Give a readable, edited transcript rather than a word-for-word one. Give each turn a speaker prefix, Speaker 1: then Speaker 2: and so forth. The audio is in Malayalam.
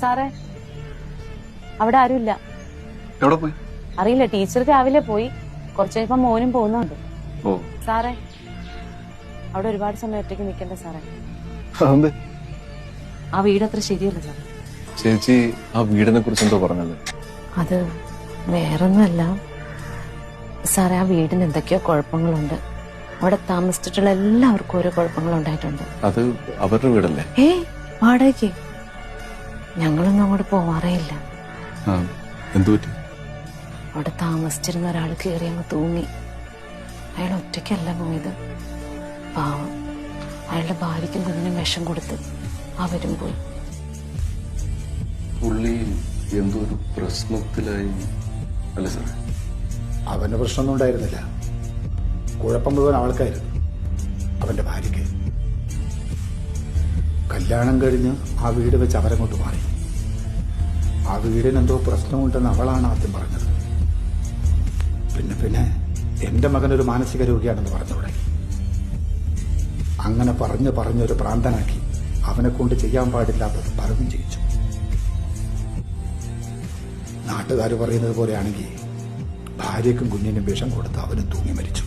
Speaker 1: സാറേ അവിടെ ആരുമില്ല.
Speaker 2: എവിടെ പോയി
Speaker 1: അറിയില്ല. ടീച്ചർ രാവിലെ പോയി. കുറച്ച് കഴിയുമ്പോ മോനും പോകുന്നുണ്ട്.
Speaker 2: ഓ
Speaker 1: സാറേ അവിടെ ഒരുപാട് സമയം ഒറ്റയ്ക്ക് നിൽക്കണ്ട സാറേ.
Speaker 2: അതെന്ത്?
Speaker 1: ആ വീട് അത്ര ശരിയല്ല സാർ.
Speaker 2: ചേച്ചി ആ വീടിനെ കുറിച്ച് എന്തോ പറഞ്ഞത്?
Speaker 1: അത് വേറൊന്നുമല്ല സാറേ, ആ വീടിന് എന്തൊക്കെയോ കുഴപ്പങ്ങളുണ്ട്. അവിടെ താമസിച്ചിട്ടുള്ള എല്ലാവർക്കും ഓരോ കുഴപ്പങ്ങൾ ഉണ്ടായിട്ടുണ്ട്.
Speaker 2: അത് അവരുടെ വീടല്ലേ?
Speaker 1: വാടകയ്ക്ക്. ഞങ്ങളൊന്നും അങ്ങോട്ട് പോവാറേയില്ല.
Speaker 2: എന്തു പറ്റി?
Speaker 1: അവിടെ താമസിച്ചിരുന്ന ഒരാൾ കയറി അങ്ങ് തൂങ്ങി. അയാൾ ഒറ്റയ്ക്കല്ല പോയത്, പാവം. അയാളുടെ ഭാര്യയ്ക്കും കുഞ്ഞിനും വിഷം കൊടുത്ത് അവരും പോയി.
Speaker 2: പുള്ളി എന്തോ ഒരു പ്രശ്നത്തിലായി അല്ലേ സാർ?
Speaker 3: അവന്റെ പ്രശ്നമൊന്നും ഉണ്ടായിരുന്നില്ല. കുഴപ്പം മുഴുവൻ അവൾക്കായിരുന്നു, അവന്റെ ഭാര്യയ്ക്ക്. കല്യാണം കഴിഞ്ഞ് ആ വീട് വെച്ച് അവരങ്ങോട്ട് മാറി. ആ വീടിനെന്തോ പ്രശ്നമുണ്ടെന്ന് അവളാണ് ആദ്യം പറഞ്ഞത്. പിന്നെ എന്റെ മകനൊരു മാനസിക രോഗിയാണെന്ന് പറഞ്ഞു തുടങ്ങി. അങ്ങനെ പറഞ്ഞൊരു പ്രാന്തനാക്കി അവനെ കൊണ്ട് ചെയ്യാൻ പാടില്ലാത്തത് പലതും ചെയ്യിച്ചു. നാട്ടുകാർ പറയുന്നത് പോലെയാണെങ്കിൽ ഭാര്യയ്ക്കും കുഞ്ഞിനും വിഷം കൊടുത്ത് അവനും തൂങ്ങി മരിച്ചു.